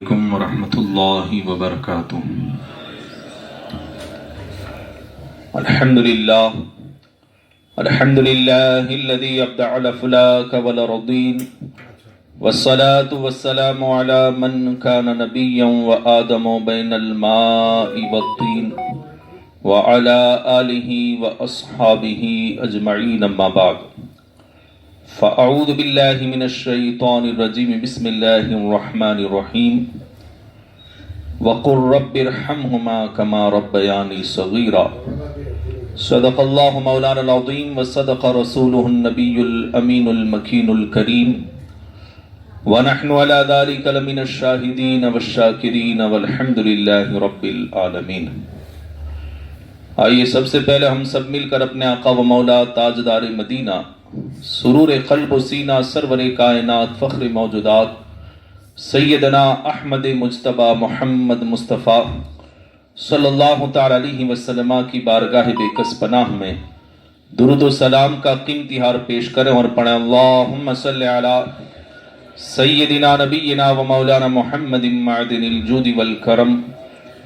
علیکم ورحمۃ اللہ وبرکاتہ۔ الحمد للہ الذي ابدع الافلاك والارضین والصلاة والسلام على من كان نبيا وآدم بين الماء والطين وعلى آله وأصحابه أجمعين، اما بعد فأعوذ بالله من الشيطان الرجيم، بسم الله الرحمن الرحيم، وقل رب ارحمهما كما ربياني صغيرا، صدق الله مولانا العظيم وصدق رسوله النبي الأمين المكين الكريم، ونحن على ذلك لمن الشاهدين والشاكرين والحمد لله رب العالمين۔ آئیے سب سے پہلے ہم سب مل کر اپنے آقا و مولا تاجدار مدینہ، سرور قلب و سینہ، سرور کائنات، فخر موجودات، سیدنا احمد مجتبی محمد مصطفیٰ صلی اللہ تعالی علیہ وسلم کی بارگاہ بے کس پناہ میں درود و سلام کا قیمتی ہار پیش کریں اور پڑھیں اللہم صلی علی سیدنا نبینا و مولانا محمد معدن الجود والکرم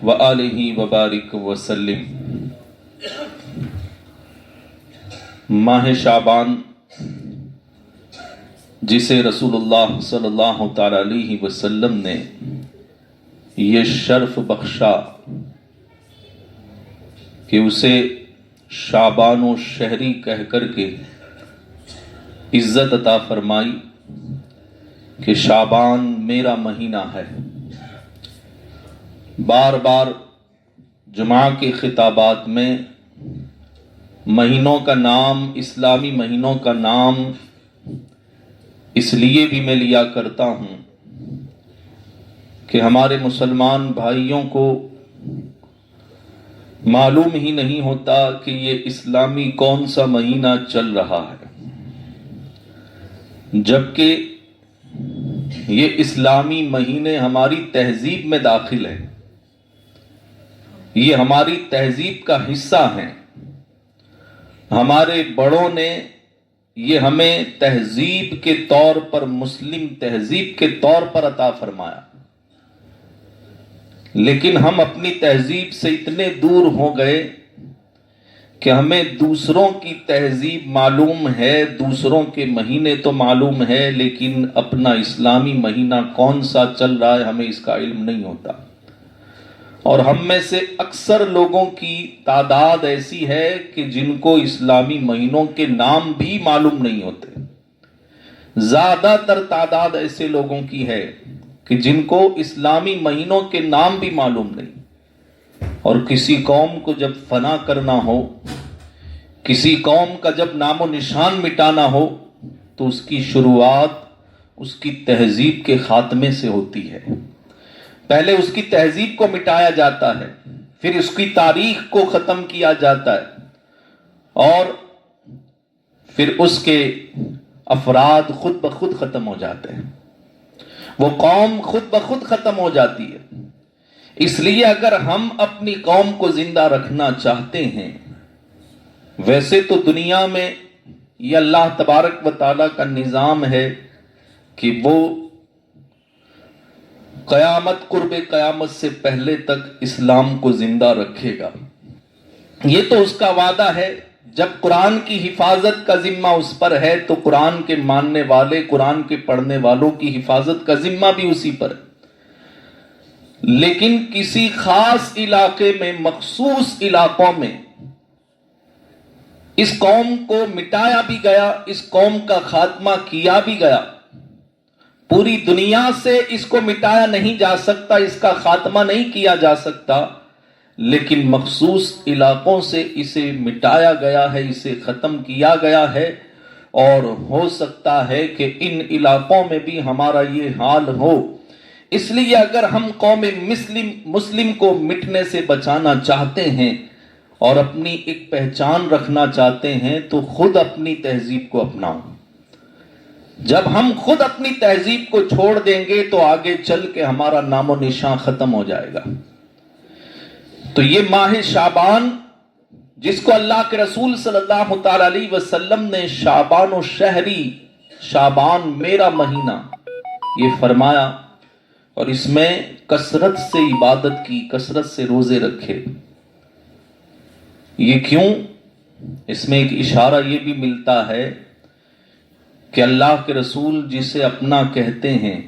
و آلہ وبارک وسلم۔ ماہ شعبان جسے رسول اللہ صلی اللہ تعالی علیہ وسلم نے یہ شرف بخشا کہ اسے شعبان و شہری کہہ کر کے عزت عطا فرمائی کہ شعبان میرا مہینہ ہے۔ بار بار جمعہ کے خطابات میں مہینوں کا نام، اسلامی مہینوں کا نام اس لیے بھی میں لیا کرتا ہوں کہ ہمارے مسلمان بھائیوں کو معلوم ہی نہیں ہوتا کہ یہ اسلامی کون سا مہینہ چل رہا ہے، جبکہ یہ اسلامی مہینے ہماری تہذیب میں داخل ہیں، یہ ہماری تہذیب کا حصہ ہیں۔ ہمارے بڑوں نے یہ ہمیں تہذیب کے طور پر، مسلم تہذیب کے طور پر عطا فرمایا، لیکن ہم اپنی تہذیب سے اتنے دور ہو گئے کہ ہمیں دوسروں کی تہذیب معلوم ہے، دوسروں کے مہینے تو معلوم ہے، لیکن اپنا اسلامی مہینہ کون سا چل رہا ہے ہمیں اس کا علم نہیں ہوتا۔ اور ہم میں سے اکثر لوگوں کی تعداد ایسی ہے کہ جن کو اسلامی مہینوں کے نام بھی معلوم نہیں ہوتے۔ زیادہ تر تعداد ایسے لوگوں کی ہے کہ جن کو اسلامی مہینوں کے نام بھی معلوم نہیں۔ اور کسی قوم کو جب فنا کرنا ہو، کسی قوم کا جب نام و نشان مٹانا ہو، تو اس کی شروعات اس کی تہذیب کے خاتمے سے ہوتی ہے۔ پہلے اس کی تہذیب کو مٹایا جاتا ہے، پھر اس کی تاریخ کو ختم کیا جاتا ہے، اور پھر اس کے افراد خود بخود ختم ہو جاتے ہیں، وہ قوم خود بخود ختم ہو جاتی ہے۔ اس لیے اگر ہم اپنی قوم کو زندہ رکھنا چاہتے ہیں، ویسے تو دنیا میں یہ اللہ تبارک و تعالیٰ کا نظام ہے کہ وہ قیامت، قرب قیامت سے پہلے تک اسلام کو زندہ رکھے گا۔ یہ تو اس کا وعدہ ہے۔ جب قرآن کی حفاظت کا ذمہ اس پر ہے تو قرآن کے ماننے والے، قرآن کے پڑھنے والوں کی حفاظت کا ذمہ بھی اسی پر ہے۔ لیکن کسی خاص علاقے میں، مخصوص علاقوں میں اس قوم کو مٹایا بھی گیا، اس قوم کا خاتمہ کیا بھی گیا۔ پوری دنیا سے اس کو مٹایا نہیں جا سکتا، اس کا خاتمہ نہیں کیا جا سکتا، لیکن مخصوص علاقوں سے اسے مٹایا گیا ہے، اسے ختم کیا گیا ہے، اور ہو سکتا ہے کہ ان علاقوں میں بھی ہمارا یہ حال ہو۔ اس لیے اگر ہم قوم مسلم کو مٹنے سے بچانا چاہتے ہیں اور اپنی ایک پہچان رکھنا چاہتے ہیں تو خود اپنی تہذیب کو اپناؤ۔ جب ہم خود اپنی تہذیب کو چھوڑ دیں گے تو آگے چل کے ہمارا نام و نشان ختم ہو جائے گا۔ تو یہ ماہ شعبان، جس کو اللہ کے رسول صلی اللہ تعالی علیہ وسلم نے شعبان و شہری، شعبان میرا مہینہ، یہ فرمایا، اور اس میں کثرت سے عبادت کی، کثرت سے روزے رکھے۔ یہ کیوں؟ اس میں ایک اشارہ یہ بھی ملتا ہے کہ اللہ کے رسول جسے اپنا کہتے ہیں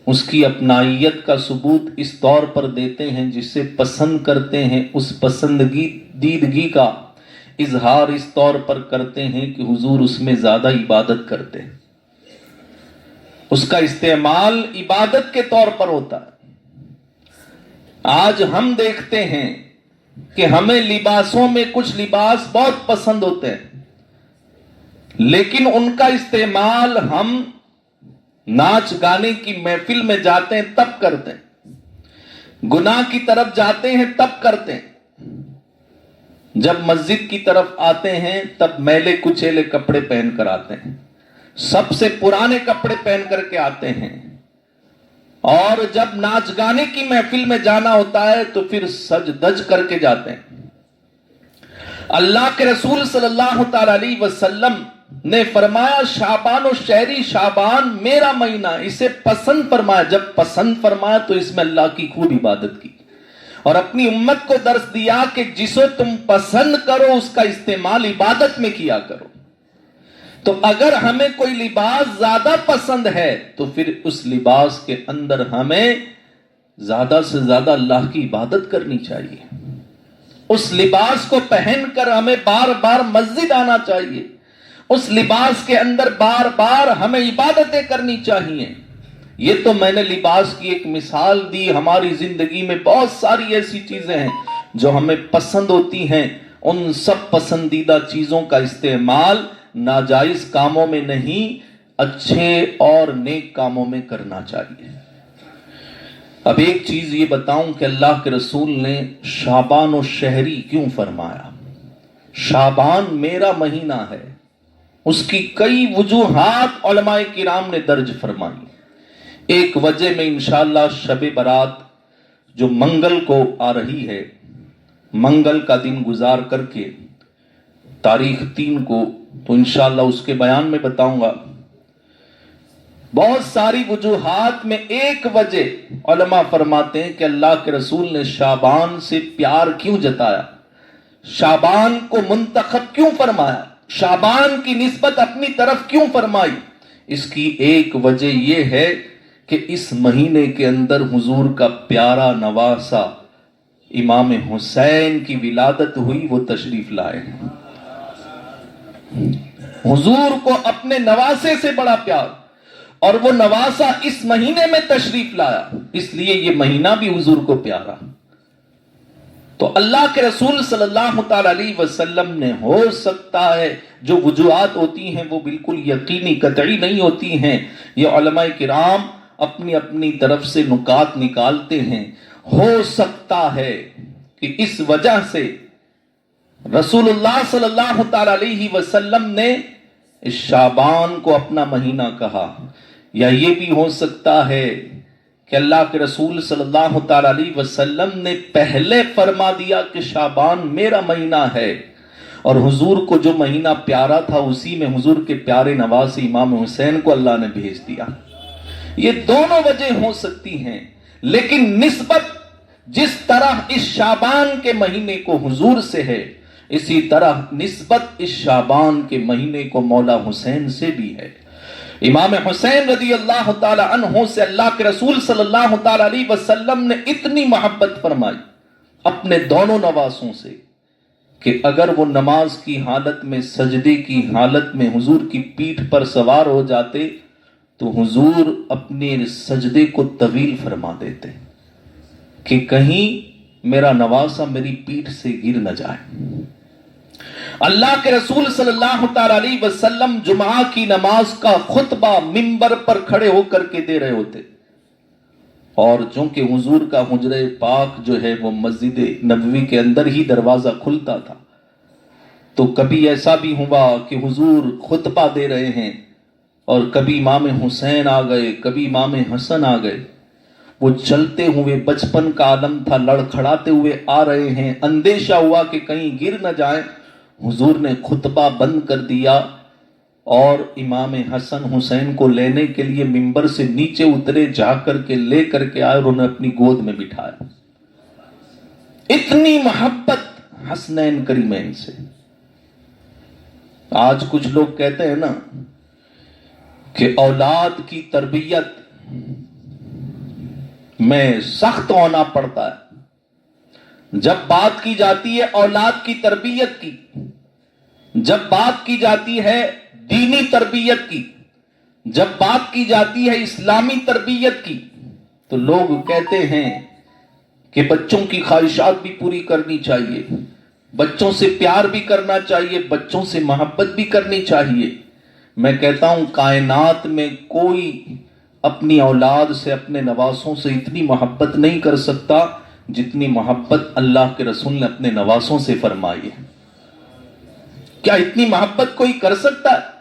اس کی اپنائیت کا ثبوت اس طور پر دیتے ہیں، جسے پسند کرتے ہیں اس پسندیدگی کا اظہار اس طور پر کرتے ہیں کہ حضور اس میں زیادہ عبادت کرتے ہیں، اس کا استعمال عبادت کے طور پر ہوتا ہے۔ آج ہم دیکھتے ہیں کہ ہمیں لباسوں میں کچھ لباس بہت پسند ہوتے ہیں، لیکن ان کا استعمال ہم ناچ گانے کی محفل میں جاتے ہیں تب کرتے ہیں، گناہ کی طرف جاتے ہیں تب کرتے ہیں، جب مسجد کی طرف آتے ہیں تب میلے کچیلے کپڑے پہن کر آتے ہیں، سب سے پرانے کپڑے پہن کر کے آتے ہیں، اور جب ناچ گانے کی محفل میں جانا ہوتا ہے تو پھر سج دج کر کے جاتے ہیں۔ اللہ کے رسول صلی اللہ تعالی علیہ وسلم نے فرمایا شعبان و شہری، شعبان میرا مہینہ، اسے پسند فرمایا۔ جب پسند فرمایا تو اس میں اللہ کی خوب عبادت کی، اور اپنی امت کو درس دیا کہ جسے تم پسند کرو اس کا استعمال عبادت میں کیا کرو۔ تو اگر ہمیں کوئی لباس زیادہ پسند ہے تو پھر اس لباس کے اندر ہمیں زیادہ سے زیادہ اللہ کی عبادت کرنی چاہیے۔ اس لباس کو پہن کر ہمیں بار بار مسجد آنا چاہیے، اس لباس کے اندر بار بار ہمیں عبادتیں کرنی چاہیے۔ یہ تو میں نے لباس کی ایک مثال دی، ہماری زندگی میں بہت ساری ایسی چیزیں ہیں جو ہمیں پسند ہوتی ہیں، ان سب پسندیدہ چیزوں کا استعمال ناجائز کاموں میں نہیں، اچھے اور نیک کاموں میں کرنا چاہیے۔ اب ایک چیز یہ بتاؤں کہ اللہ کے رسول نے شعبان و شہری کیوں فرمایا؟ شعبان میرا مہینہ ہے، اس کی کئی وجوہات علماء کرام نے درج فرمائی۔ ایک وجہ میں انشاءاللہ شب برات جو منگل کو آ رہی ہے، منگل کا دن گزار کر کے تاریخ 3 کو تو انشاءاللہ اس کے بیان میں بتاؤں گا۔ بہت ساری وجوہات میں ایک وجہ علماء فرماتے ہیں کہ اللہ کے رسول نے شعبان سے پیار کیوں جتایا، شعبان کو منتخب کیوں فرمایا، شعبان کی نسبت اپنی طرف کیوں فرمائی۔ اس کی ایک وجہ یہ ہے کہ اس مہینے کے اندر حضور کا پیارا نواسا امام حسین کی ولادت ہوئی، وہ تشریف لائے۔ حضور کو اپنے نواسے سے بڑا پیار، اور وہ نواسا اس مہینے میں تشریف لایا، اس لیے یہ مہینہ بھی حضور کو پیارا۔ تو اللہ کے رسول صلی اللہ تعالی علیہ وسلم نے، ہو سکتا ہے جو وجوہات ہوتی ہیں وہ بالکل یقینی قطعی نہیں ہوتی ہیں، یہ علماء کرام اپنی اپنی طرف سے نکات نکالتے ہیں، ہو سکتا ہے کہ اس وجہ سے رسول اللہ صلی اللہ تعالی علیہ وسلم نے اس شعبان کو اپنا مہینہ کہا، یا یہ بھی ہو سکتا ہے کہ اللہ کے رسول صلی اللہ تعالی علیہ وسلم نے پہلے فرما دیا کہ شعبان میرا مہینہ ہے، اور حضور کو جو مہینہ پیارا تھا اسی میں حضور کے پیارے نواسے امام حسین کو اللہ نے بھیج دیا۔ یہ دونوں وجہ ہو سکتی ہیں، لیکن نسبت جس طرح اس شعبان کے مہینے کو حضور سے ہے، اسی طرح نسبت اس شعبان کے مہینے کو مولا حسین سے بھی ہے۔ امام حسین رضی اللہ تعالی عنہ سے اللہ کے رسول صلی اللہ تعالی علیہ وسلم نے اتنی محبت فرمائی اپنے دونوں نواسوں سے کہ اگر وہ نماز کی حالت میں، سجدے کی حالت میں حضور کی پیٹھ پر سوار ہو جاتے تو حضور اپنے سجدے کو طویل فرما دیتے کہ کہیں میرا نواسا میری پیٹھ سے گر نہ جائے۔ اللہ کے رسول صلی اللہ تعالی علیہ وسلم جمعہ کی نماز کا خطبہ منبر پر کھڑے ہو کر کے دے رہے ہوتے، اور چونکہ حضور کا حجرہ پاک جو ہے وہ مسجد نبوی کے اندر ہی دروازہ کھلتا تھا، تو کبھی ایسا بھی ہوا کہ حضور خطبہ دے رہے ہیں اور کبھی امام حسین آ گئے، کبھی امام حسن آ گئے، وہ چلتے ہوئے، بچپن کا عالم تھا، لڑکھڑاتے ہوئے آ رہے ہیں، اندیشہ ہوا کہ کہیں گر نہ جائیں، حضور نے خطبہ بند کر دیا اور امام حسن حسین کو لینے کے لیے ممبر سے نیچے اترے، جا کر کے لے کر کے آئے اور انہیں اپنی گود میں بٹھایا۔ اتنی محبت حسنین کریمین سے۔ آج کچھ لوگ کہتے ہیں نا کہ اولاد کی تربیت میں سخت ہونا پڑتا ہے۔ جب بات کی جاتی ہے اولاد کی تربیت کی، جب بات کی جاتی ہے دینی تربیت کی، جب بات کی جاتی ہے اسلامی تربیت کی، تو لوگ کہتے ہیں کہ بچوں کی خواہشات بھی پوری کرنی چاہیے، بچوں سے پیار بھی کرنا چاہیے، بچوں سے محبت بھی کرنی چاہیے۔ میں کہتا ہوں کائنات میں کوئی اپنی اولاد سے، اپنے نواسوں سے اتنی محبت نہیں کر سکتا جتنی محبت اللہ کے رسول نے اپنے نواسوں سے فرمائی ہے۔ کیا اتنی محبت کوئی کر سکتا ہے؟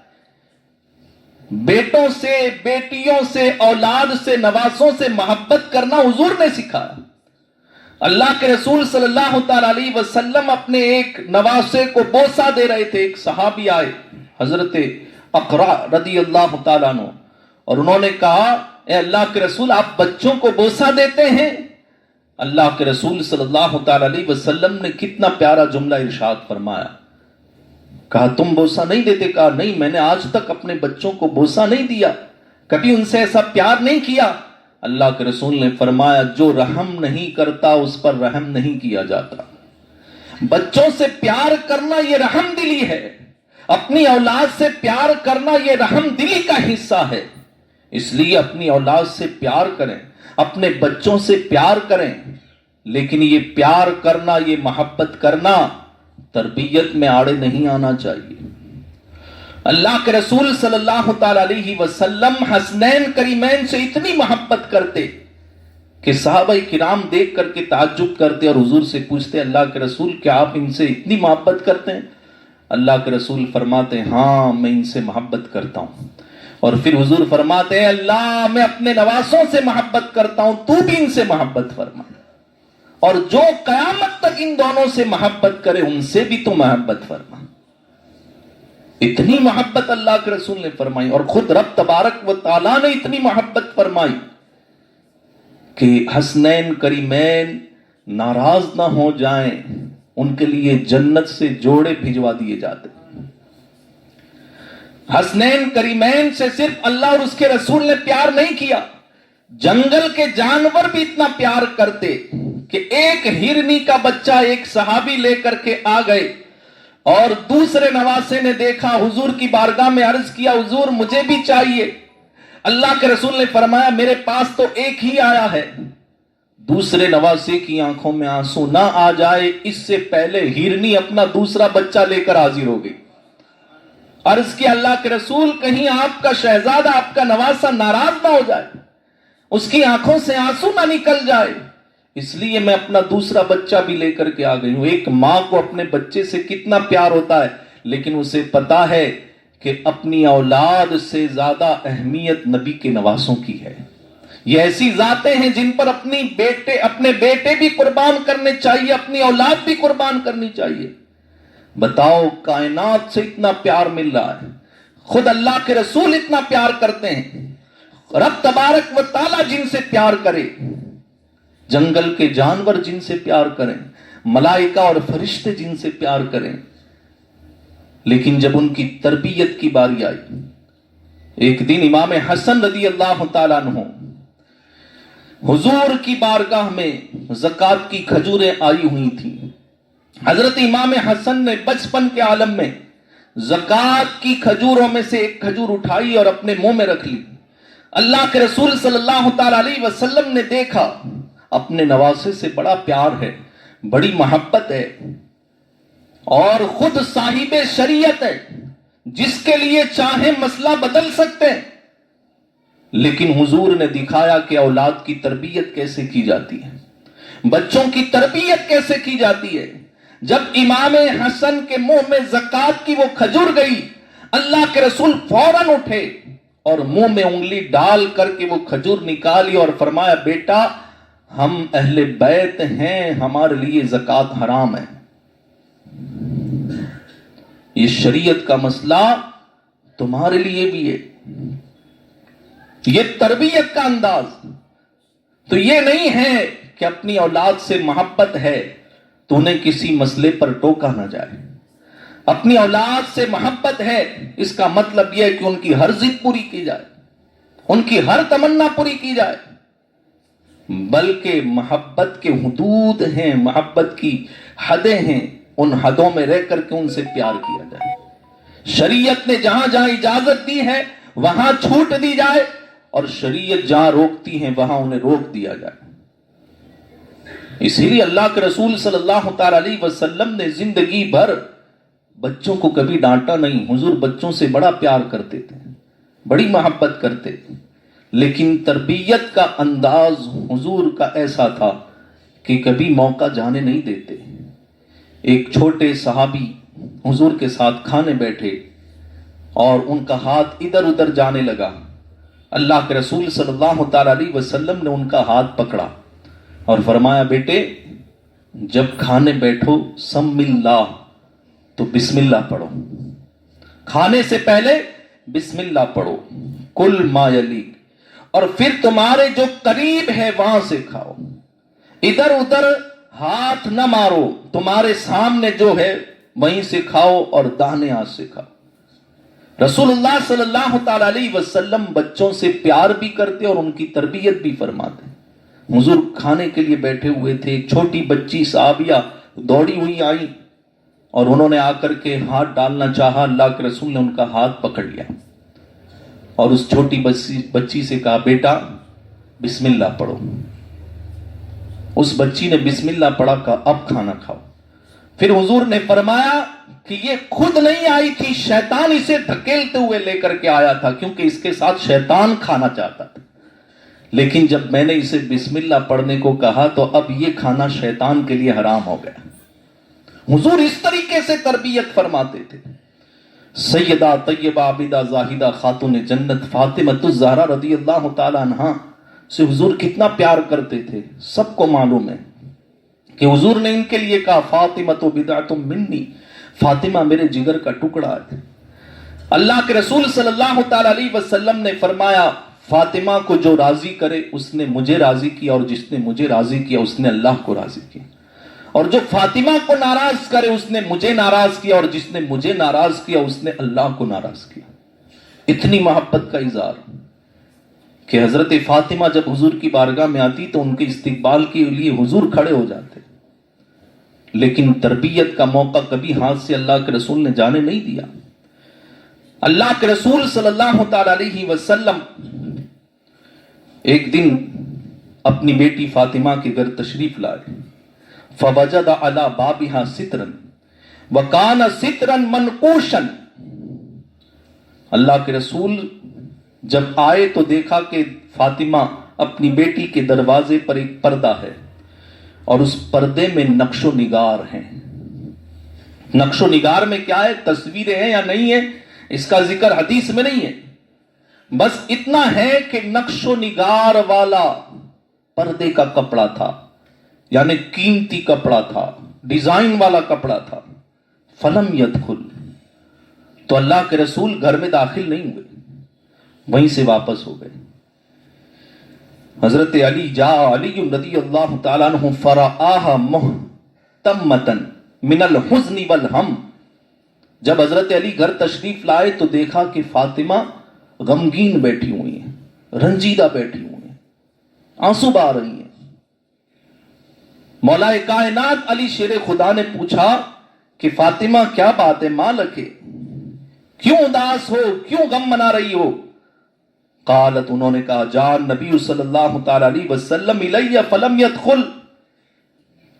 بیٹوں سے، بیٹیوں سے، اولاد سے، نواسوں سے محبت کرنا حضور نے سکھایا۔ اللہ کے رسول صلی اللہ تعالی علیہ وسلم اپنے ایک نواسے کو بوسہ دے رہے تھے، ایک صحابی آئے حضرت اقرا رضی اللہ تعالیٰ عنہ، اور انہوں نے کہا اے اللہ کے رسول آپ بچوں کو بوسہ دیتے ہیں؟ اللہ کے رسول صلی اللہ تعالی علیہ وسلم نے کتنا پیارا جملہ ارشاد فرمایا، کہا تم بوسہ نہیں دیتے؟ کہا نہیں، میں نے آج تک اپنے بچوں کو بوسہ نہیں دیا، کبھی ان سے ایسا پیار نہیں کیا۔ اللہ کے رسول نے فرمایا جو رحم نہیں کرتا اس پر رحم نہیں کیا جاتا۔ بچوں سے پیار کرنا یہ رحم دلی ہے، اپنی اولاد سے پیار کرنا یہ رحم دلی کا حصہ ہے۔ اس لیے اپنی اولاد سے پیار کریں، اپنے بچوں سے پیار کریں، لیکن یہ پیار کرنا، یہ محبت کرنا تربیت میں آڑے نہیں آنا چاہیے۔ اللہ کے رسول صلی اللہ تعالی علیہ وسلم حسنین کریمین سے اتنی محبت کرتے کہ صحابہ کرام دیکھ کر کے تعجب کرتے اور حضور سے پوچھتے اللہ کے رسول کیا آپ ان سے اتنی محبت کرتے ہیں؟ اللہ کے رسول فرماتے ہاں میں ان سے محبت کرتا ہوں۔ اور پھر حضور فرماتے ہیں اللہ میں اپنے نواسوں سے محبت کرتا ہوں، تو بھی ان سے محبت فرما، اور جو قیامت تک ان دونوں سے محبت کرے ان سے بھی تو محبت فرما۔ اتنی محبت اللہ کے رسول نے فرمائی، اور خود رب تبارک و تعالیٰ نے اتنی محبت فرمائی کہ حسنین کریمین ناراض نہ ہو جائیں، ان کے لیے جنت سے جوڑے بھجوا دیے جاتے۔ حسنین کریمین سے صرف اللہ اور اس کے رسول نے پیار نہیں کیا، جنگل کے جانور بھی اتنا پیار کرتے کہ ایک ہرنی کا بچہ ایک صحابی لے کر کے آ گئے، اور دوسرے نواسے نے دیکھا، حضور کی بارگاہ میں عرض کیا حضور مجھے بھی چاہیے۔ اللہ کے رسول نے فرمایا میرے پاس تو ایک ہی آیا ہے۔ دوسرے نواسے کی آنکھوں میں آنسو نہ آ جائے اس سے پہلے ہرنی اپنا دوسرا بچہ لے کر حاضر ہو گئی۔ عرض کیا اللہ کے رسول کہیں آپ کا شہزادہ، آپ کا نواسا ناراض نہ ہو جائے، اس کی آنکھوں سے آنسو نہ نکل جائے، اس لیے میں اپنا دوسرا بچہ بھی لے کر کے آ گئی ہوں۔ ایک ماں کو اپنے بچے سے کتنا پیار ہوتا ہے، لیکن اسے پتا ہے کہ اپنی اولاد سے زیادہ اہمیت نبی کے نواسوں کی ہے۔ یہ ایسی ذاتیں ہیں جن پر اپنے بیٹے بھی قربان کرنے چاہیے، اپنی اولاد بھی قربان کرنی چاہیے۔ بتاؤ کائنات سے اتنا پیار مل رہا ہے، خود اللہ کے رسول اتنا پیار کرتے ہیں، رب تبارک و تعالیٰ جن سے پیار کرے، جنگل کے جانور جن سے پیار کریں، ملائکہ اور فرشتے جن سے پیار کریں، لیکن جب ان کی تربیت کی باری آئی، ایک دن امام حسن رضی اللہ تعالیٰ عنہ حضور کی بارگاہ میں زکوٰۃ کی کھجوریں آئی ہوئی تھیں۔ حضرت امام حسن نے بچپن کے عالم میں زکوٰۃ کی کھجوروں میں سے ایک کھجور اٹھائی اور اپنے منہ میں رکھ لی۔ اللہ کے رسول صلی اللہ تعالی علیہ وسلم نے دیکھا اپنے نواسے سے بڑا پیار ہے، بڑی محبت ہے، اور خود صاحب شریعت ہے، جس کے لیے چاہے مسئلہ بدل سکتے ہیں، لیکن حضور نے دکھایا کہ اولاد کی تربیت کیسے کی جاتی ہے، بچوں کی تربیت کیسے کی جاتی ہے۔ جب امام حسن کے منہ میں زکوٰۃ کی وہ کھجور گئی، اللہ کے رسول فوراً اٹھے اور منہ میں انگلی ڈال کر کے وہ کھجور نکالی اور فرمایا بیٹا ہم اہل بیت ہیں، ہمارے لیے زکوٰۃ حرام ہے۔ یہ شریعت کا مسئلہ تمہارے لیے بھی ہے. یہ تربیت کا انداز. تو یہ نہیں ہے کہ اپنی اولاد سے محبت ہے تو انہیں کسی مسئلے پر ٹوکا نہ جائے. اپنی اولاد سے محبت ہے اس کا مطلب یہ ہے کہ ان کی ہر ضد پوری کی جائے, ان کی ہر تمنا پوری کی جائے. بلکہ محبت کے حدود ہیں, محبت کی حدیں ہیں, ان حدوں میں رہ کر کے ان سے پیار کیا جائے. شریعت نے جہاں جہاں اجازت دی ہے وہاں چھوٹ دی جائے, اور شریعت جہاں روکتی ہیں وہاں انہیں روک دیا جائے. اسی لیے اللہ کے رسول صلی اللہ تعالی علیہ وسلم نے زندگی بھر بچوں کو کبھی ڈانٹا نہیں. حضور بچوں سے بڑا پیار کرتے تھے, بڑی محبت کرتے تھے, لیکن تربیت کا انداز حضور کا ایسا تھا کہ کبھی موقع جانے نہیں دیتے. ایک چھوٹے صحابی حضور کے ساتھ کھانے بیٹھے اور ان کا ہاتھ ادھر ادھر جانے لگا. اللہ کے رسول صلی اللہ تعالی علیہ وسلم نے ان کا ہاتھ پکڑا اور فرمایا, بیٹے جب کھانے بیٹھو سم اللہ تو بسم اللہ پڑھو, کھانے سے پہلے بسم اللہ پڑھو, کل ما یلیک, اور پھر تمہارے جو قریب ہے وہاں سے کھاؤ, ادھر ادھر ہاتھ نہ مارو, تمہارے سامنے جو ہے وہیں سے کھاؤ اور داہنے ہاتھ سے کھاؤ. رسول اللہ صلی اللہ تعالی علیہ وسلم بچوں سے پیار بھی کرتے اور ان کی تربیت بھی فرماتے. حضور کھانے کے لیے بیٹھے ہوئے تھے, ایک چھوٹی بچی صحابیہ دوڑی ہوئی آئی اور انہوں نے آ کر کے ہاتھ ڈالنا چاہا. اللہ کے رسول نے ان کا ہاتھ پکڑ لیا اور اس چھوٹی بچی سے کہا, بیٹا بسم اللہ پڑھو. اس بچی نے بسم اللہ پڑھا, کہا اب کھانا کھاؤ. پھر حضور نے فرمایا کہ یہ خود نہیں آئی تھی, شیطان اسے دھکیلتے ہوئے لے کر کے آیا تھا, کیونکہ اس کے ساتھ شیطان کھانا چاہتا تھا. لیکن جب میں نے اسے بسم اللہ پڑھنے کو کہا تو اب یہ کھانا شیطان کے لیے حرام ہو گیا. حضور اس طریقے سے تربیت فرماتے تھے. سیدہ طیبہ عابدہ زاہدہ خاتون جنت فاطمہ الزہرا رضی اللہ تعالی عنہا سے حضور کتنا پیار کرتے تھے. سب کو معلوم ہے کہ حضور نے ان کے لیے کہا, فاطمہ تو بدعۃ منی, فاطمہ میرے جگر کا ٹکڑا ہے. اللہ کے رسول صلی اللہ تعالی علیہ وسلم نے فرمایا, فاطمہ کو جو راضی کرے اس نے مجھے راضی کیا, اور جس نے مجھے راضی کیا اس نے اللہ کو راضی کیا, اور جو فاطمہ کو ناراض کرے اس نے مجھے ناراض کیا, اور جس نے مجھے ناراض کیا اس نے اللہ کو ناراض کیا. اتنی محبت کا اظہار کہ حضرت فاطمہ جب حضور کی بارگاہ میں آتی تو ان کے استقبال کے لیے حضور کھڑے ہو جاتے. لیکن تربیت کا موقع کبھی ہاتھ سے اللہ کے رسول نے جانے نہیں دیا. اللہ کے رسول صلی اللہ تعالی علیہ وسلم ایک دن اپنی بیٹی فاطمہ کے گھر تشریف لائے. فوجد علی بابها سترا وکان سترا منقوشا. اللہ کے رسول جب آئے تو دیکھا کہ فاطمہ اپنی بیٹی کے دروازے پر ایک پردہ ہے اور اس پردے میں نقش و نگار ہیں. نقش و نگار میں کیا ہے, تصویریں ہیں یا نہیں ہیں, اس کا ذکر حدیث میں نہیں ہے. بس اتنا ہے کہ نقش و نگار والا پردے کا کپڑا تھا, یعنی قیمتی کپڑا تھا, ڈیزائن والا کپڑا تھا. فلم یدخل, تو اللہ کے رسول گھر میں داخل نہیں ہوئے, وہیں سے واپس ہو گئے. حضرت علی جاء علی رضی اللہ تعالیٰ عنہ فرآہا محتمتا من الحزن والہم. جب حضرت علی گھر تشریف لائے تو دیکھا کہ فاطمہ غمگین بیٹھی ہوئی ہیں, رنجیدہ بیٹھی ہوئی ہیں, آنسو بہا رہی ہیں. مولا کائنات علی شیر خدا نے پوچھا کہ فاطمہ کیا بات ہے, ماں لکھے, کیوں اداس ہو, کیوں غم منا رہی ہو؟ قالت, انہوں نے کہا, جان نبی صلی اللہ تعالی علیہ وسلم الی فلم یدخل.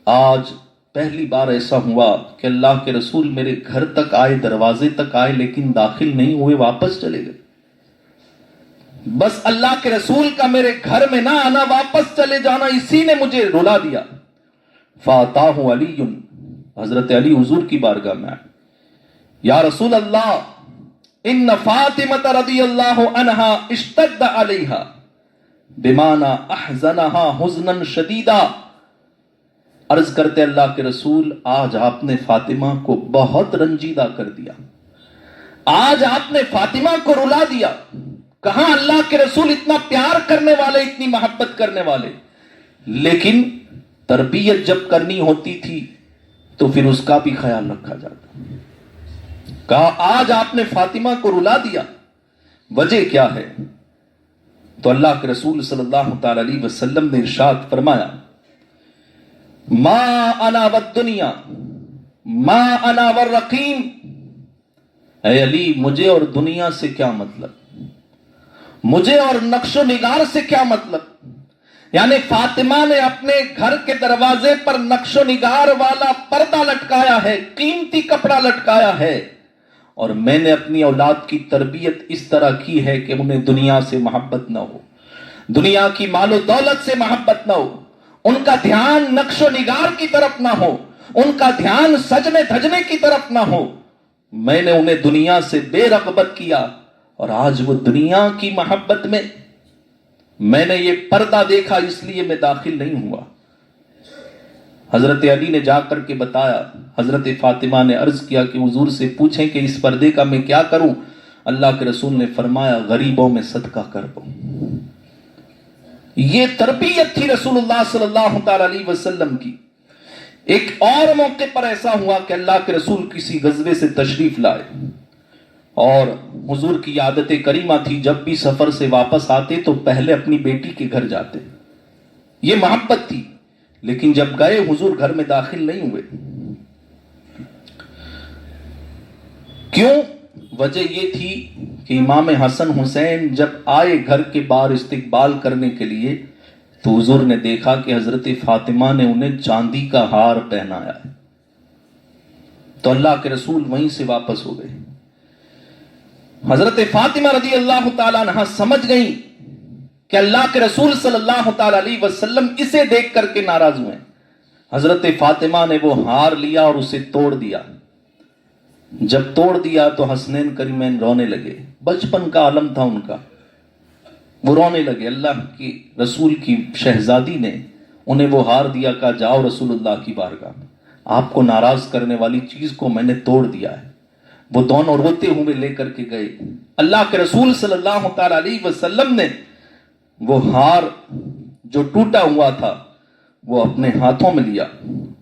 آج پہلی بار ایسا ہوا کہ اللہ کے رسول میرے گھر تک آئے, دروازے تک آئے, لیکن داخل نہیں ہوئے, واپس چلے گئے. بس اللہ کے رسول کا میرے گھر میں نہ آنا, واپس چلے جانا, اسی نے مجھے رلا دیا. فاتاہ علی, حضرت علی حضور کی بارگاہ میں آئے. یا رسول اللہ, ان فاطمہ رضی اللہ عنہا اشتد علیہا بمانا احزنہا حزنا شدیدا. عرض کرتے اللہ کے رسول, آج آپ نے فاطمہ کو بہت رنجیدہ کر دیا, آج آپ نے فاطمہ کو رلا دیا. کہاں اللہ کے رسول اتنا پیار کرنے والے, اتنی محبت کرنے والے, لیکن تربیت جب کرنی ہوتی تھی تو پھر اس کا بھی خیال رکھا جاتا. کہا آج آپ نے فاطمہ کو رلا دیا, وجہ کیا ہے؟ تو اللہ کے رسول صلی اللہ تعالی علیہ وسلم نے ارشاد فرمایا, ما انا والدنیا ما انا والرقیم. اے علی, مجھے اور دنیا سے کیا مطلب, مجھے اور نقش و نگار سے کیا مطلب. یعنی فاطمہ نے اپنے گھر کے دروازے پر نقش و نگار والا پردہ لٹکایا ہے, قیمتی کپڑا لٹکایا ہے, اور میں نے اپنی اولاد کی تربیت اس طرح کی ہے کہ انہیں دنیا سے محبت نہ ہو, دنیا کی مال و دولت سے محبت نہ ہو, ان کا دھیان نقش و نگار کی طرف نہ ہو, ان کا دھیان سجنے دھجنے کی طرف نہ ہو. میں نے انہیں دنیا سے بے رغبت کیا, اور آج وہ دنیا کی محبت میں نے یہ پردہ دیکھا اس لیے میں داخل نہیں ہوا. حضرت علی نے جا کر کے بتایا, حضرت فاطمہ نے عرض کیا کہ حضور سے پوچھیں کہ اس پردے کا میں کیا کروں. اللہ کے رسول نے فرمایا غریبوں میں صدقہ کر دو. یہ تربیت تھی رسول اللہ صلی اللہ تعالی علیہ وسلم کی. ایک اور موقع پر ایسا ہوا کہ اللہ کے رسول کسی غزوے سے تشریف لائے, اور حضور کی عادت کریمہ تھی جب بھی سفر سے واپس آتے تو پہلے اپنی بیٹی کے گھر جاتے. یہ محبت تھی. لیکن جب گئے حضور گھر میں داخل نہیں ہوئے. کیوں؟ وجہ یہ تھی کہ امام حسن حسین جب آئے گھر کے باہر استقبال کرنے کے لیے تو حضور نے دیکھا کہ حضرت فاطمہ نے انہیں چاندی کا ہار پہنایا ہے. تو اللہ کے رسول وہیں سے واپس ہو گئے. حضرت فاطمہ رضی اللہ تعالیٰ عنہا سمجھ گئیں کہ اللہ کے رسول صلی اللہ تعالیٰ علیہ وسلم اسے دیکھ کر کے ناراض ہوئے. حضرت فاطمہ نے وہ ہار لیا اور اسے توڑ دیا. جب توڑ دیا تو حسنین کریمین رونے لگے. بچپن کا عالم تھا ان کا, وہ رونے لگے. اللہ کی رسول کی شہزادی نے انہیں وہ ہار دیا, کہا جاؤ رسول اللہ کی بارگاہ میں, آپ کو ناراض کرنے والی چیز کو میں نے توڑ دیا ہے. وہ دونوں روتے ہوئے لے کر کے گئے. اللہ کے رسول صلی اللہ تعالی علیہ وسلم نے وہ ہار جو ٹوٹا ہوا تھا وہ اپنے ہاتھوں میں لیا,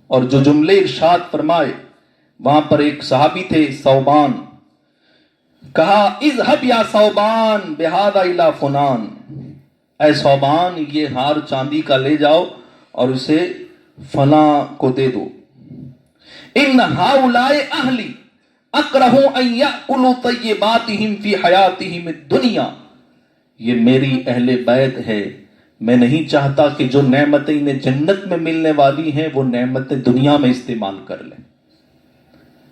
اور جو جملے ارشاد فرمائے, وہاں پر ایک صحابی تھے ثوبان, کہا اذهب یا ثوبان بہذا الی فلان. اے ثوبان, یہ ہار چاندی کا لے جاؤ اور اسے فلاں کو دے دو. ان ہؤلاء اہلی اکرہ ان یأکلوا طیباتہم فی حیاتہم الدنیا. یہ میری اہل بیت ہے, میں نہیں چاہتا کہ جو نعمتیں انہیں جنت میں ملنے والی ہیں وہ نعمتیں دنیا میں استعمال کر لیں.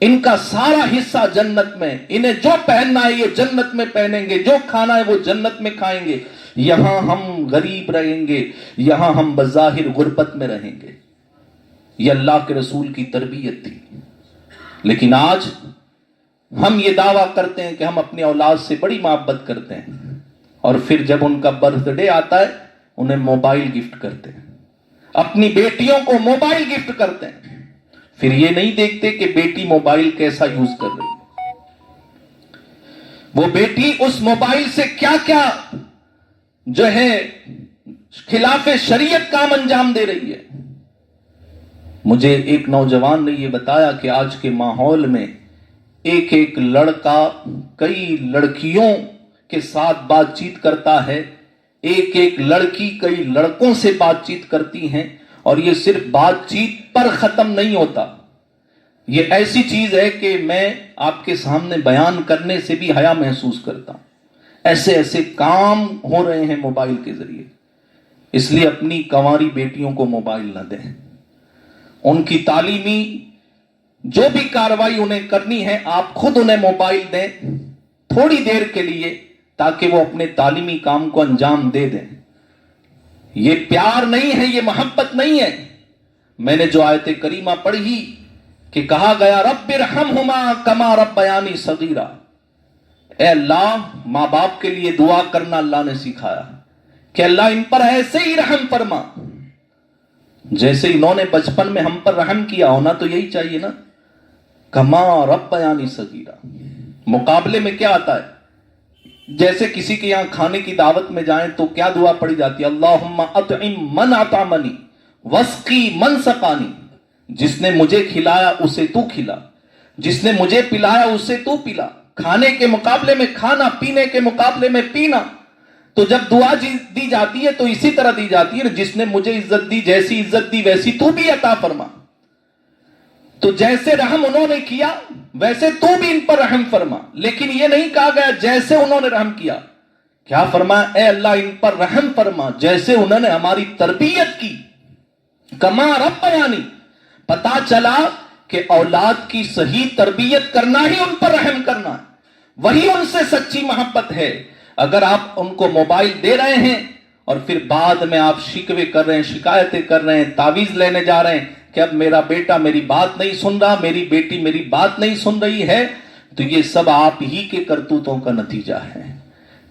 ان کا سارا حصہ جنت میں, انہیں جو پہننا ہے یہ جنت میں پہنیں گے, جو کھانا ہے وہ جنت میں کھائیں گے. یہاں ہم غریب رہیں گے, یہاں ہم بظاہر غربت میں رہیں گے. یہ اللہ کے رسول کی تربیت تھی. لیکن آج ہم یہ دعویٰ کرتے ہیں کہ ہم اپنی اولاد سے بڑی محبت کرتے ہیں, اور پھر جب ان کا برتھ ڈے آتا ہے انہیں موبائل گفٹ کرتے ہیں, اپنی بیٹیوں کو موبائل گفٹ کرتے ہیں. پھر یہ نہیں دیکھتے کہ بیٹی موبائل کیسا یوز کر رہی ہے, وہ بیٹی اس موبائل سے کیا کیا جو ہے خلاف شریعت کام انجام دے رہی ہے. مجھے ایک نوجوان نے یہ بتایا کہ آج کے ماحول میں ایک ایک لڑکا کئی لڑکیوں کے ساتھ بات چیت کرتا ہے, ایک ایک لڑکی کئی لڑکوں سے بات چیت کرتی ہیں, اور یہ صرف بات چیت پر ختم نہیں ہوتا. یہ ایسی چیز ہے کہ میں آپ کے سامنے بیان کرنے سے بھی حیا محسوس کرتا ہوں. ایسے ایسے کام ہو رہے ہیں موبائل کے ذریعے. اس لیے اپنی کنواری بیٹیوں کو موبائل نہ دیں. ان کی تعلیمی جو بھی کاروائی انہیں کرنی ہے آپ خود انہیں موبائل دیں تھوڑی دیر کے لیے, تاکہ وہ اپنے تعلیمی کام کو انجام دے دیں. یہ پیار نہیں ہے, یہ محبت نہیں ہے. میں نے جو آیت کریمہ پڑھی کہ کہا گیا رب ارحمہما کما ربیانی صغیرا, اے اللہ ماں باپ کے لیے دعا کرنا اللہ نے سکھایا کہ اللہ ان پر ایسے ہی رحم فرما جیسے انہوں نے بچپن میں ہم پر رحم کیا. ہونا تو یہی چاہیے نا, کما ربیانی صغیرا. مقابلے میں کیا آتا ہے؟ جیسے کسی کے یہاں کھانے کی دعوت میں جائیں تو کیا دعا پڑھی جاتی ہے؟ اللہم اطعم من اطعمنی واسقی من سقانی. جس نے مجھے کھلایا اسے تو کھلا، جس نے مجھے پلایا اسے تو پلا. کھانے کے مقابلے میں کھانا، پینے کے مقابلے میں پینا. تو جب دعا دی جاتی ہے تو اسی طرح دی جاتی ہے، جس نے مجھے عزت دی، جیسی عزت دی ویسی تو بھی عطا فرما. تو جیسے رحم انہوں نے کیا ویسے تو بھی ان پر رحم فرما. لیکن یہ نہیں کہا گیا جیسے انہوں نے رحم کیا. کیا فرمایا؟ اے اللہ ان پر رحم فرما جیسے انہوں نے ہماری تربیت کی. کما ربیانی. پتا چلا کہ اولاد کی صحیح تربیت کرنا ہی ان پر رحم کرنا ہے، وہی ان سے سچی محبت ہے. اگر آپ ان کو موبائل دے رہے ہیں اور پھر بعد میں آپ شکوے کر رہے ہیں، شکایتیں کر رہے ہیں، تعویذ لینے جا رہے ہیں کہ اب میرا بیٹا میری بات نہیں سن رہا، میری بیٹی میری بات نہیں سن رہی ہے، تو یہ سب آپ ہی کے کرتوتوں کا نتیجہ ہے.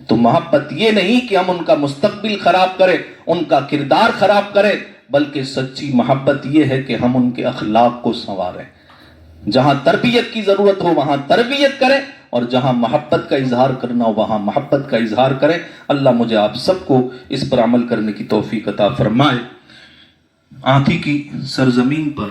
تو محبت یہ نہیں کہ ہم ان کا مستقبل خراب کریں، ان کا کردار خراب کریں، بلکہ سچی محبت یہ ہے کہ ہم ان کے اخلاق کو سنواریں. جہاں تربیت کی ضرورت ہو وہاں تربیت کریں، اور جہاں محبت کا اظہار کرنا ہو وہاں محبت کا اظہار کریں. اللہ مجھے آپ سب کو اس پر عمل کرنے کی توفیق عطا فرمائے. آنکھی کی سرزمین پر